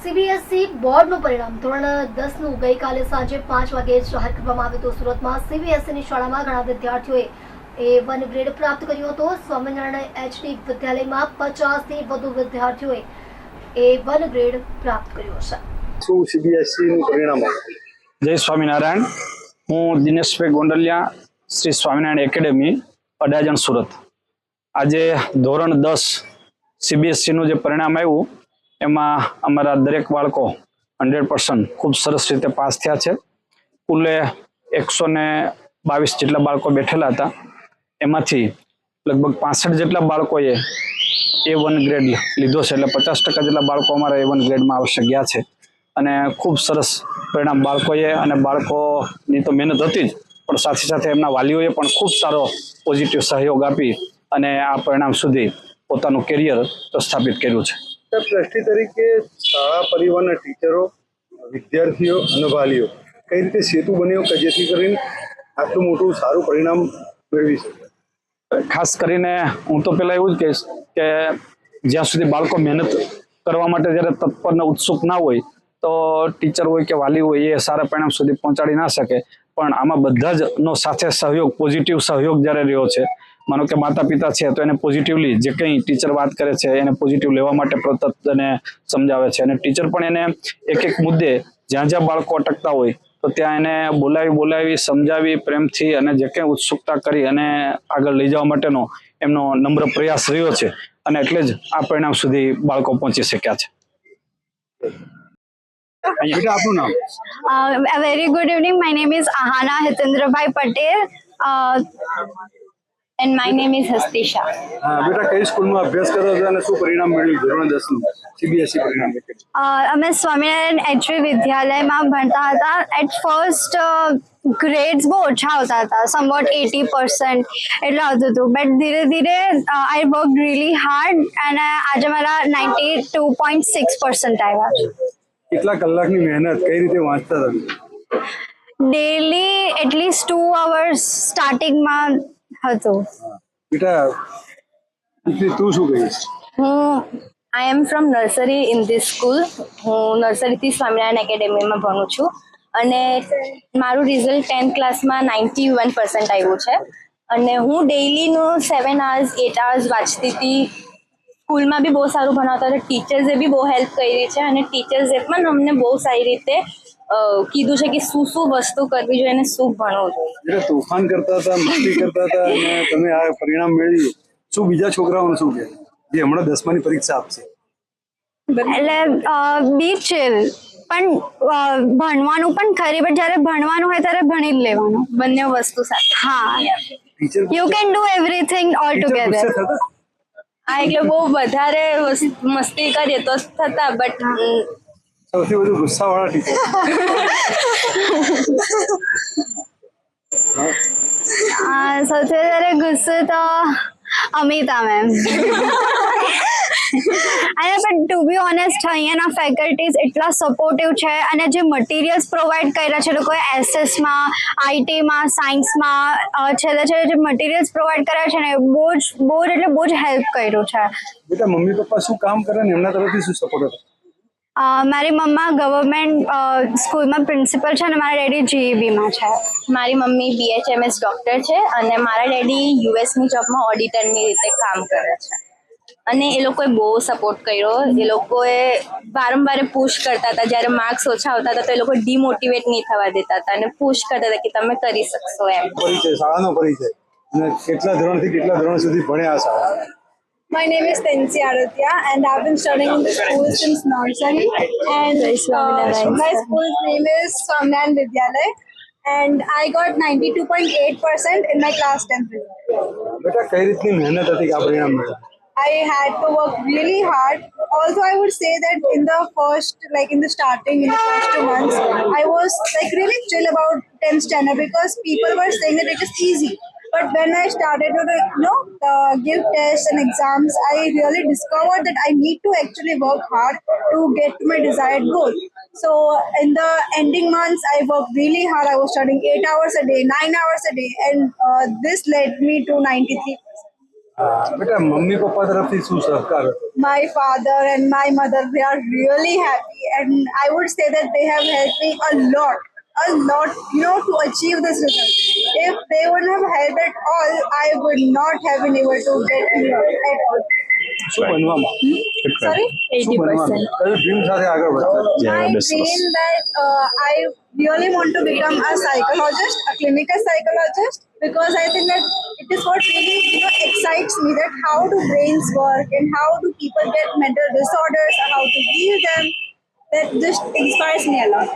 CBSE બોર્ડનું પરિણામ ધોરણ 10નું ગઈકાલે સાંજે 5 વાગે જાહેર કરવામાં આવ્યું હતું. સુરતમાં સીબીએસઈની શાળામાં ઘણા વિદ્યાર્થીઓએ A1 ગ્રેડ પ્રાપ્ત કર્યો હતો. સ્વામિનારાયણ HD વિદ્યાલયમાં 50 થી વધુ વિદ્યાર્થીઓએ A1 ગ્રેડ પ્રાપ્ત કર્યો છે. શું સીબીએસઈનું પરિણામ? જય સ્વામિનારાયણ. હું દિનેશભાઈ ગોંડલિયા, શ્રી સ્વામિનારાયણ એકેડેમી, અડાજણ, સુરત. આજે ધોરણ 10 સીબીએસઈનું જે પરિણામ આવ્યું એમાં અમારા દરેક બાળકો 100% ખૂબ સરસ રીતે પાસ થયા છે. કુલે 122 જેટલા બાળકો બેઠેલા હતા. એમાંથી લગભગ 65 જેટલા બાળકોએ A1 ગ્રેડ લીધો છે, એટલે 50% જેટલા બાળકો અમારા A1 ગ્રેડમાં આવશ્યક ગયા છે. અને ખૂબ સરસ પરિણામ બાળકોએ, અને બાળકોની તો મહેનત હતી જ, પણ સાથે સાથે એમના વાલીઓએ પણ ખૂબ સારો પોઝિટિવ સહયોગ આપી અને આ પરિણામ સુધી પોતાનું કેરિયર પ્રસ્થાપિત કર્યું છે. ટ્રસ્ટી તરીકે શાળા પરિવારના ટીચરો, વિદ્યાર્થીઓ અને વાલીઓ કઈ રીતે સેતુ બન્યો કે જેથી કરીને આટલું મોટું સારું પરિણામ મેળવી શકે? ખાસ કરીને હું તો પહેલાં એવું જ કહીશ કે જ્યાં સુધી બાળકો મહેનત કરવા માટે જ્યારે તત્પર ને ઉત્સુક ના હોય તો ટીચર હોય કે વાલી હોય એ સારા પરિણામ સુધી પહોંચાડી ના શકે. પણ આમાં બધા જ નો સાથે સહયોગ, પોઝિટિવ સહયોગ જ્યારે રહ્યો છે, માનો કે માતા પિતા છે તો એને પોઝિટિવલી જે કંઈ ટીચર વાત કરે છે એને પોઝિટિવ લેવા માટે પ્રતત એને સમજાવે છે, અને ટીચર પણ એને એક એક મુદ્દે જ્યાં જ્યાં બાળકો અટકતા હોય તો ત્યાં એને બોલાવી સમજાવી પ્રેમથી અને જે કંઈ ઉત્સુકતા કરી અને આગળ લઈ જવા માટેનો એમનો નમ્ર પ્રયાસ રહ્યો છે, અને એટલે જ આ પરિણામ સુધી બાળકો પહોંચી શક્યા છે. આપનું નામ? A very good evening. My name is Ahana Hitendra Patel. And my name is Hastisha. બેટા કઈ સ્કૂલમાં અભ્યાસ કરો છો અને શું પરિણામ મળ્યું ધોરણ 10નું સીબીએસઈ પરિણામ? અમે સ્વામિનારાયણ HD વિદ્યાલયમાં ભણતા હતા. એટ ફર્સ્ટ ગ્રેડ્સ બહુ ઓછા આવતા હતા, સમવોટ 80% એટલું આવતું હતું, બટ ધીરે ધીરે આઈ વર્ક રિયલી હાર્ડ અને આજે મારા 92.6% આવ્યા છે. કેટલા કલાકની મહેનત, કઈ રીતે વાંચતા હતા? ડેલી એટલીસ્ટ 2 hours સ્ટાર્ટિંગમાં હતું. બેટા તું શું કહીશ? I am from nursery in this school. હું નર્સરીથી સ્વામિનારાયણ એકેડેમીમાં ભણું છું અને મારું રિઝલ્ટ 10th ક્લાસમાં 91% આવ્યું છે. અને હું ડેઈલીનું 7 hours 8 hours વાંચતી હતી. સ્કૂલમાં બી બહુ સારું ભણાવતા હતા, ટીચર્સે બી બહુ હેલ્પ કરી છે, અને ટીચર્સે પણ અમને બહુ સારી રીતે કીધું છે કે શું શું વસ્તુ કરવી જોઈએ અને શું ભણવું જોઈએ. એટલે તોફાન કરતા હતા, મસ્તી કરતા હતા અને તમે આ પરિણામ મેળવ્યું, શું બીજા છોકરાઓને શું કહે જે હમણાં 10માની પરીક્ષા આપશે? એટલે બી ચિલ, પણ ભણવાનું પણ ખરી, પણ જ્યારે ભણવાનું હોય ત્યારે ભણી જ લેવાનું, બંને વસ્તુ સાથે. હા, teacher you can do everything all together. હા, એટલે બહુ વધારે મસ્તી કરીએ તો થતા, બટ સૌથી વધુ ગુસ્સાવાળા ટીચર? સૌથી વધારે ગુસ્સો તો અમિતા મેમ. અને પણ ટુ બી ઓનેસ્ટ અહીંયાના ફેકલ્ટીઝ એટલા સપોર્ટિવ છે, અને જે મટીરિયલ્સ પ્રોવાઈડ કર્યા છે લોકોએ એસએસમાં, આઈટીમાં, સાયન્સમાં, છેલ્લે જે મટીરિયલ્સ પ્રોવાઈડ કર્યા છે ને બહુ જ હેલ્પ કર્યું છે. બેટા મમ્મી પપ્પા શું કામ કરે ને એમના તરફથી શું સપોર્ટ હતો? મારી મમ્મા ગવર્મેન્ટ સ્કૂલમાં પ્રિન્સિપલ છે અને મારા ડેડી GEBમાં છે. મારી મમ્મી BHMS ડોક્ટર છે અને મારા ડેડી યુએસની જોબમાં ઓડિટરની રીતે કામ કરે છે. અને એ લોકોએ બહુ સપોર્ટ કર્યો. એ લોકોએ વારંવાર પુશ કરતા હતા. જ્યારે માર્ક્સ ઓછા આવતા હતા તો એ લોકો ડિમોટિવેટ નહીં થવા દેતા હતા અને પુશ કરતા હતા કે તમે કરી શકશો એમ. પરિચય, શાળાનો પરિચય, અને કેટલા ધોરણથી કેટલા ધોરણ સુધી ભણ્યા આ શાળા? My name is Tensi Arathya and I've been studying in the school since nursery, and my school's name is Swaminarayan Vidyalaya, and I got 92.8% in my class 10th result. બેટા કઈ રીતની મહેનત હતી કે આ પરિણામ મળ્યું? I had to work really hard. Also, I would say that in the starting, in the first 2 months, I was really chill about 10th standard because people were saying that it is easy. But when I started to give tests and exams, I really discovered that I need to actually work hard to get to my desired goal. So in the ending months, I worked really hard. I was studying 8 hours a day, 9 hours a day, and this led me to 93%. બેટા mummy papa તરફથી શું સહકાર હતો? My father and my mother, they are really happy, and I would say that they have helped me a lot, to achieve this result. If they wouldn't have helped at all, I would not have been able to get here at all. શું બનવામાં? Sorry? શું બનવાનું? કયું dream સાથે આગળ વધતા? My dream that I really want to become a psychologist, a clinical psychologist, because I think that it is what really excites me, that how do brains work and how do people get mental disorders, how to heal them. That just inspires me a lot.